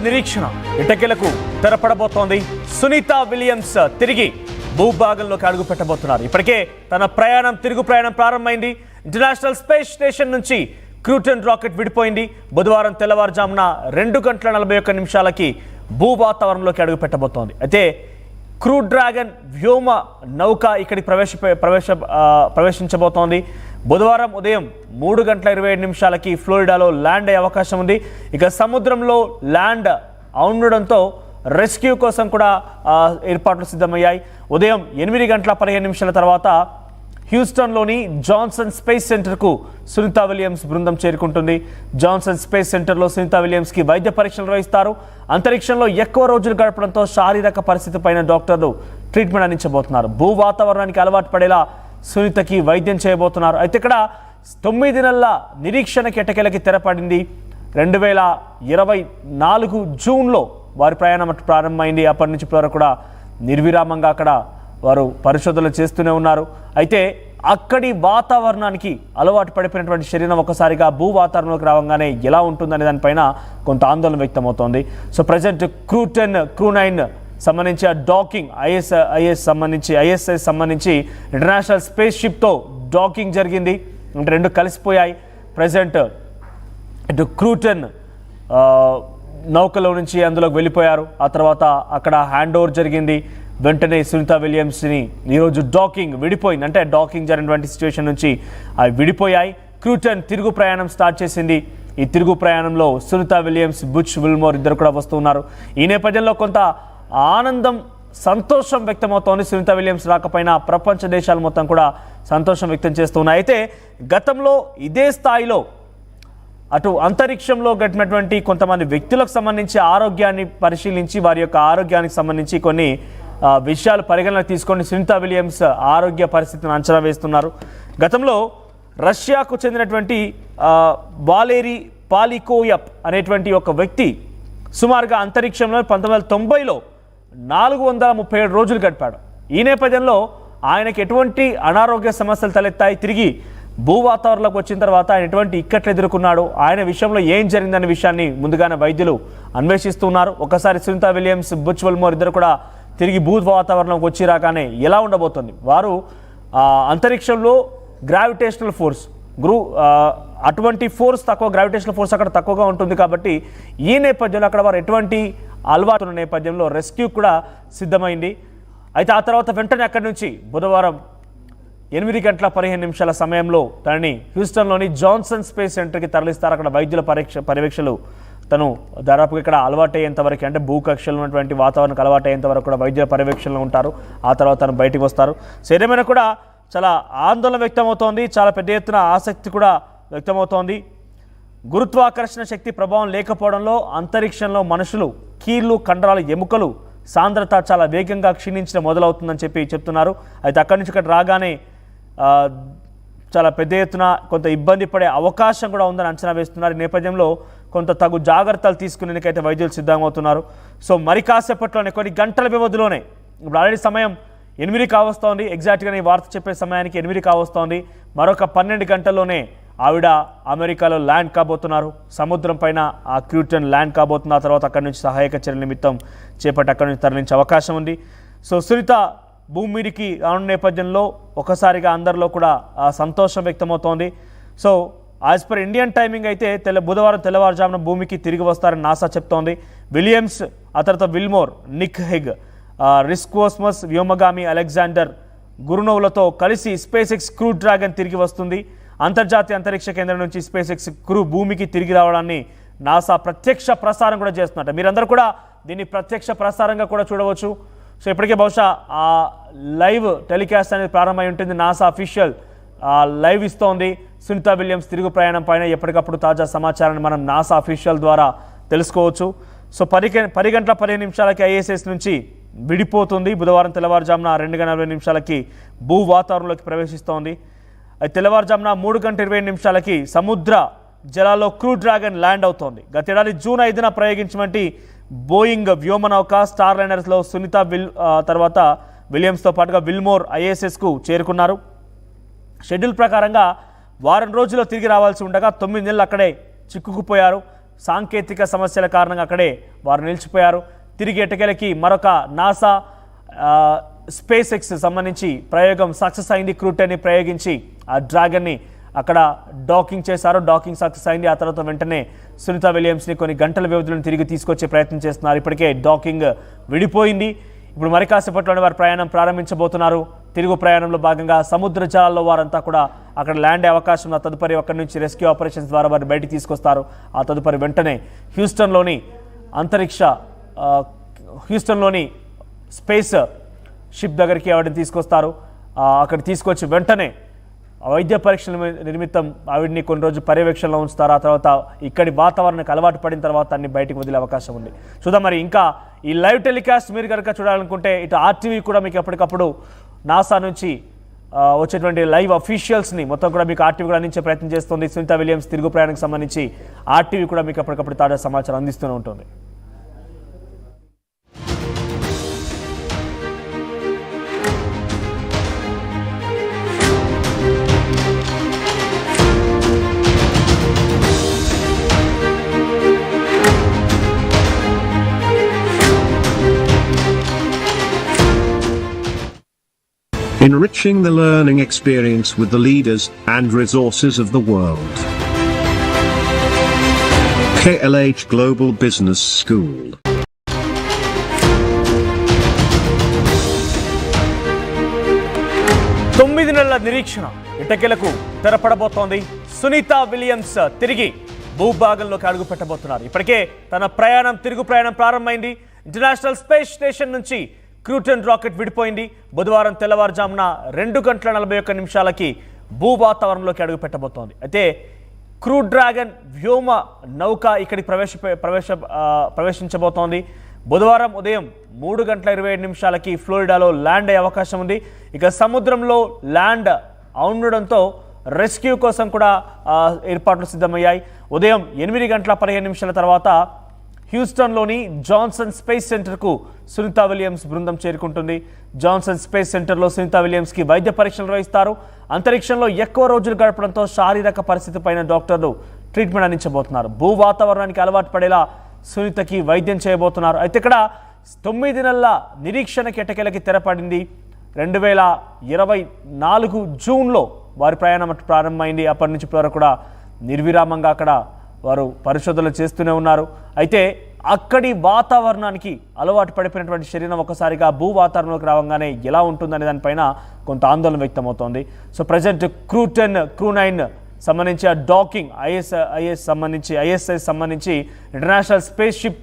నిరీక్షణ ఇటకెలకు తెరపడబోతోంది. సునీత విలియమ్స్ తిరిగి భూభాగంలోకి అడుగు పెట్టబోతున్నారు. ఇప్పటికే తన తిరుగు ప్రయాణం ప్రారంభమైంది. ఇంటర్నేషనల్ స్పేస్ స్టేషన్ నుంచి క్రూటన్ రాకెట్ విడిపోయింది. బుధవారం తెల్లవారుజామున 2:41 భూ వాతావరణంలోకి అడుగు పెట్టబోతోంది. అయితే క్రూ డ్రాగన్ వ్యోమ నౌక ఇక్కడికి ప్రవేశించబోతోంది. బుధవారం ఉదయం 3:27 ఫ్లోరిడాలో ల్యాండ్ అయ్యే అవకాశం ఉంది. ఇక సముద్రంలో ల్యాండ్ ఉండడంతో రెస్క్యూ కోసం కూడా ఏర్పాట్లు సిద్ధమయ్యాయి. ఉదయం 8:15 తర్వాత హ్యూస్టన్లోని జాన్సన్ స్పేస్ సెంటర్కు సునీత విలియమ్స్ బృందం చేరుకుంటుంది. జాన్సన్ స్పేస్ సెంటర్లో సునీత విలియమ్స్కి వైద్య పరీక్షలు నిర్వహిస్తారు. అంతరిక్షంలో ఎక్కువ రోజులు గడపడంతో శారీరక పరిస్థితి పైన డాక్టర్లు ట్రీట్మెంట్ అందించబోతున్నారు. భూ వాతావరణానికి అలవాటు పడేలా సునీతకి వైద్యం చేయబోతున్నారు. అయితే ఇక్కడ 9 నెలల నిరీక్షణకి ఎట్టకేలకి తెరపడింది. 2024 జూన్లో వారి ప్రయాణం ప్రారంభమైంది. అప్పటి నుంచి ఇప్పటివరకు కూడా నిర్విరామంగా అక్కడ వారు పరిశోధనలు చేస్తూనే ఉన్నారు. అయితే అక్కడి వాతావరణానికి అలవాటు పడిపోయినటువంటి శరీరం ఒకసారిగా భూ వాతావరణంలోకి రావగానే ఎలా ఉంటుందనే దానిపైన కొంత ఆందోళన వ్యక్తమవుతోంది. సో ప్రజెంట్ క్రూ 9 సంబంధించి ఆ డాకింగ్ ఐఎస్ఎస్ సంబంధించి ఇంటర్నేషనల్ స్పేస్ షిప్తో డాకింగ్ జరిగింది. అంటే రెండు కలిసిపోయాయి. ప్రజెంట్ ఇటు క్రూటన్ నౌకలో నుంచి అందులోకి వెళ్ళిపోయారు. ఆ తర్వాత అక్కడ హ్యాండ్ ఓవర్ జరిగింది. వెంటనే సునీత విలియమ్స్ని ఈరోజు డాకింగ్ విడిపోయింది. అంటే డాకింగ్ జరిగినటువంటి సిచ్యువేషన్ నుంచి అవి విడిపోయాయి. క్రూటన్ తిరుగు ప్రయాణం స్టార్ట్ చేసింది. ఈ తిరుగు ప్రయాణంలో సునీత విలియమ్స్, బుచ్ విల్మోర్ ఇద్దరు కూడా వస్తున్నారు. ఈ నేపథ్యంలో కొంత ఆనందం, సంతోషం వ్యక్తమవుతోంది. సునీత విలియమ్స్ రాకపోయినా ప్రపంచ దేశాలు మొత్తం కూడా సంతోషం వ్యక్తం చేస్తున్నాయి. అయితే గతంలో ఇదే స్థాయిలో అటు అంతరిక్షంలో గడిపినటువంటి కొంతమంది వ్యక్తులకు సంబంధించి ఆరోగ్యాన్ని పరిశీలించి వారి యొక్క ఆరోగ్యానికి సంబంధించి కొన్ని విషయాలు పరిగణనకు తీసుకొని సునీత విలియమ్స్ ఆరోగ్య పరిస్థితిని అంచనా వేస్తున్నారు. గతంలో రష్యాకు చెందినటువంటి వాలేరీ పాలికోయప్ అనేటువంటి ఒక వ్యక్తి సుమారుగా అంతరిక్షంలో 1990లో 437 రోజులు గడిపాడు. ఈ నేపథ్యంలో ఆయనకు ఎటువంటి అనారోగ్య సమస్యలు తలెత్తాయి, తిరిగి భూ వాతావరణంలోకి వచ్చిన తర్వాత ఆయన ఎటువంటి ఇక్కట్లు ఎదుర్కొన్నాడు, ఆయన విషయంలో ఏం జరిగిందనే విషయాన్ని ముందుగానే వైద్యులు అన్వేషిస్తున్నారు. ఒకసారి సునీత విలియమ్స్, బుచ్ విల్మోర్ ఇద్దరు కూడా తిరిగి భూ వాతావరణంలోకి వచ్చి రాగానే ఎలా ఉండబోతుంది, వారు అంతరిక్షంలో గ్రావిటేషనల్ ఫోర్స్ అటువంటి ఫోర్స్ తక్కువ, గ్రావిటేషనల్ ఫోర్స్ అక్కడ తక్కువగా ఉంటుంది కాబట్టి ఈ నేపథ్యంలో అక్కడ వారు ఎటువంటి అలవాటు ఉన్న నేపథ్యంలో రెస్క్యూ కూడా సిద్ధమైంది. అయితే ఆ తర్వాత వెంటనే అక్కడి నుంచి బుధవారం 8:15 సమయంలో తనని హ్యూస్టన్లోని జాన్సన్ స్పేస్ సెంటర్కి తరలిస్తారు. అక్కడ వైద్యుల పర్యవేక్షలు తను దాదాపుగా ఇక్కడ అలవాటు అయ్యేంత వరకు, అంటే భూకక్షలో ఉన్నటువంటి వాతావరణానికి అలవాటు అయ్యేంత వరకు కూడా వైద్యుల పర్యవేక్షణలో ఉంటారు. ఆ తర్వాత తను బయటికి వస్తారు. సో ఏదేమైనా కూడా చాలా ఆందోళన వ్యక్తమవుతోంది, చాలా పెద్ద ఎత్తున ఆసక్తి కూడా వ్యక్తమవుతోంది. గురుత్వాకర్షణ శక్తి ప్రభావం లేకపోవడంలో అంతరిక్షంలో మనుషులు, కీళ్ళు, కండరాలు, ఎముకలు సాంద్రత చాలా వేగంగా క్షీణించడం మొదలవుతుందని చెప్తున్నారు. అయితే అక్కడి నుంచి ఇక్కడ రాగానే చాలా పెద్ద ఎత్తున కొంత ఇబ్బంది పడే అవకాశం కూడా ఉందని అంచనా వేస్తున్నారు. ఈ నేపథ్యంలో కొంత తగు జాగ్రత్తలు తీసుకునేందుకైతే వైద్యులు సిద్ధమవుతున్నారు. సో మరి కాసేపట్లోనే, కొన్ని గంటల వ్యవధిలోనే, ఇప్పుడు ఆల్రెడీ సమయం 8 కావస్తోంది, ఎగ్జాక్ట్గా ఈ వార్త చెప్పే సమయానికి 8 కావస్తోంది. మరొక 12 గంటల్లోనే ఆవిడ అమెరికాలో ల్యాండ్ కాబోతున్నారు. సముద్రం పైన ఆ క్రూటన్ ల్యాండ్ కాబోతున్న తర్వాత అక్కడి నుంచి సహాయక చర్యల నిమిత్తం చేపట్టి అక్కడి నుంచి తరలించే అవకాశం ఉంది. సో సునీత భూమి మీదికి రానున్న నేపథ్యంలో ఒకసారిగా అందరిలో కూడా సంతోషం వ్యక్తమవుతోంది. So as per Indian timing అయితే బుధవారం తెల్లవారుజామున భూమికి తిరిగి వస్తారని నాసా చెప్తోంది. విలియమ్స్, ఆ తర్వాత విల్మోర్, నిక్ హెగ్, రిస్కోస్మస్ వ్యోమగామి అలెగ్జాండర్ గురునోవ్లతో కలిసి స్పేస్ ఎక్స్ క్రూ డ్రాగన్ తిరిగి వస్తుంది. అంతర్జాతీయ అంతరిక్ష కేంద్రం నుంచి స్పేస్ ఎక్స్ క్రూ భూమికి తిరిగి రావడాన్ని నాసా ప్రత్యక్ష ప్రసారం కూడా చేస్తున్నట్టు మీరందరూ కూడా దీన్ని ప్రత్యక్ష ప్రసారంగా కూడా చూడవచ్చు. సో ఇప్పటికే బహుశా ఆ లైవ్ టెలికాస్ట్ అనేది ప్రారంభమై ఉంటుంది. నాసా అఫీషియల్ లైవ్ ఇస్తోంది. సునీత విలియమ్స్ తిరుగు ప్రయాణం పైన ఎప్పటికప్పుడు తాజా సమాచారాన్ని మనం నాసా అఫీషియల్ ద్వారా తెలుసుకోవచ్చు. సో 10:15 ఐఎస్ఎస్ నుంచి విడిపోతుంది. బుధవారం తెల్లవారుజామున 2:40 భూ వాతావరణంలోకి ప్రవేశిస్తోంది. తెల్లవారుజామున 3:20 సముద్ర జలాల్లో క్రూ డ్రాగన్ ల్యాండ్ అవుతోంది. గతేడాది జూన్ 5న ప్రయోగించినటువంటి బోయింగ్ వ్యోమనౌక స్టార్ లైనర్స్లో సునీత తర్వాత విలియమ్స్తో పాటుగా విల్మోర్ ఐఎస్ఎస్కు చేరుకున్నారు. షెడ్యూల్ ప్రకారంగా వారం రోజుల్లో తిరిగి రావాల్సి ఉండగా 9 నెలలు అక్కడే చిక్కుకుపోయారు. సాంకేతిక సమస్యల కారణంగా అక్కడే వారు నిలిచిపోయారు. తిరిగి ఎట్టకేలకి మరొక నాసా స్పేస్ ఎక్స్ సంబంధించి ప్రయోగం సక్సెస్ అయింది. క్రూ10ని ప్రయోగించి ఆ డ్రాగన్ని అక్కడ డాకింగ్ చేశారు. డాకింగ్ సక్సెస్ అయింది. ఆ తర్వాత వెంటనే సునీత విలియమ్స్ని కొన్ని గంటల వ్యవధిలో తిరిగి తీసుకొచ్చే ప్రయత్నం చేస్తున్నారు. ఇప్పటికే డాకింగ్ విడిపోయింది. ఇప్పుడు మరి కాసేపట్లోనే వారు ప్రయాణం ప్రారంభించబోతున్నారు. తిరుగు ప్రయాణంలో భాగంగా సముద్ర జలాల్లో వారంతా కూడా అక్కడ ల్యాండ్ అయ్యే అవకాశం ఉన్న తదుపరి అక్కడి నుంచి రెస్క్యూ ఆపరేషన్స్ ద్వారా వారిని బయటికి తీసుకొస్తారు. ఆ తదుపరి వెంటనే హ్యూస్టన్లోని స్పేస్ షిప్ దగ్గరికి ఆవిడని తీసుకొస్తారు. అక్కడ తీసుకొచ్చి వెంటనే వైద్య పరీక్షల నిమిత్తం ఆవిడ్ని కొన్ని రోజులు పర్యవేక్షణలో ఉంచుతారు. ఆ తర్వాత ఇక్కడి వాతావరణానికి అలవాటు పడిన తర్వాత అన్ని బయటకు వదిలే అవకాశం ఉంది. చూద్దాం మరి ఇంకా ఈ లైవ్ టెలికాస్ట్ మీరు కనుక చూడాలనుకుంటే ఇటు ఆర్టీవీ కూడా మీకు ఎప్పటికప్పుడు నాసా నుంచి వచ్చేటువంటి లైవ్ అఫీషియల్స్ని మొత్తం కూడా మీకు ఆర్టీవీ కూడా అందించే ప్రయత్నం చేస్తుంది. సునీత విలియమ్స్ తిరుగు ప్రయాణానికి సంబంధించి ఆర్టీవీ కూడా మీకు ఎప్పటికప్పుడు తాజా సమాచారం అందిస్తూనే ఉంటుంది. Enriching the learning experience with the leaders and resources of the world. KLH Global Business School. తొమ్మిది నెలల నిరీక్షణ ఇటకెలకు తెరపడబోతోంది. సునీత విలియమ్స్ తిరిగి భూభాగంలోకి అడుగు పెట్టబోతున్నారు. ఇప్పటికే తన తిరుగు ప్రయాణం ప్రారంభమైంది. ఇంటర్నేషనల్ స్పేస్ స్టేషన్ నుంచి క్రూ10 రాకెట్ విడిపోయింది. బుధవారం తెల్లవారుజామున 2:41 భూ వాతావరణంలోకి అడుగు పెట్టబోతోంది. అయితే క్రూ డ్రాగన్ వ్యోమ నౌక ఇక్కడికి ప్రవేశించబోతోంది. బుధవారం ఉదయం 3:27 ఫ్లోరిడాలో ల్యాండ్ అయ్యే అవకాశం ఉంది. ఇక సముద్రంలో ల్యాండ్ ఉండడంతో రెస్క్యూ కోసం కూడా ఏర్పాట్లు సిద్ధమయ్యాయి. ఉదయం 8:15 తర్వాత హ్యూస్టన్లోని జాన్సన్ స్పేస్ సెంటర్కు సునీత విలియమ్స్ బృందం చేరుకుంటుంది. జాన్సన్ స్పేస్ సెంటర్లో సునీత విలియమ్స్కి వైద్య పరీక్షలు నిర్వహిస్తారు. అంతరిక్షంలో ఎక్కువ రోజులు గడపడంతో శారీరక పరిస్థితి పైన డాక్టర్లు ట్రీట్మెంట్ అందించబోతున్నారు. భూ వాతావరణానికి అలవాటు పడేలా సునీతకి వైద్యం చేయబోతున్నారు. అయితే ఇక్కడ 9 నెలల నిరీక్షణకి ఎట్టకేలకి తెరపడింది. 2024 జూన్లో వారి ప్రయాణం ప్రారంభమైంది. అప్పటి నుంచి ఇప్పటివరకు కూడా నిర్విరామంగా అక్కడ వారు పరిశోధనలు చేస్తూనే ఉన్నారు. అయితే అక్కడి వాతావరణానికి అలవాటు పడిపోయినటువంటి శరీరం ఒకసారిగా భూ వాతావరణంలోకి రావగానే ఎలా ఉంటుందనే దానిపైన కొంత ఆందోళన వ్యక్తమవుతోంది. సో ప్రజెంట్ క్రూ10 క్రూ9 సంబంధించి డాకింగ్ ఐఎస్ఐ సంబంధించి ఇంటర్నేషనల్ స్పేస్ షిప్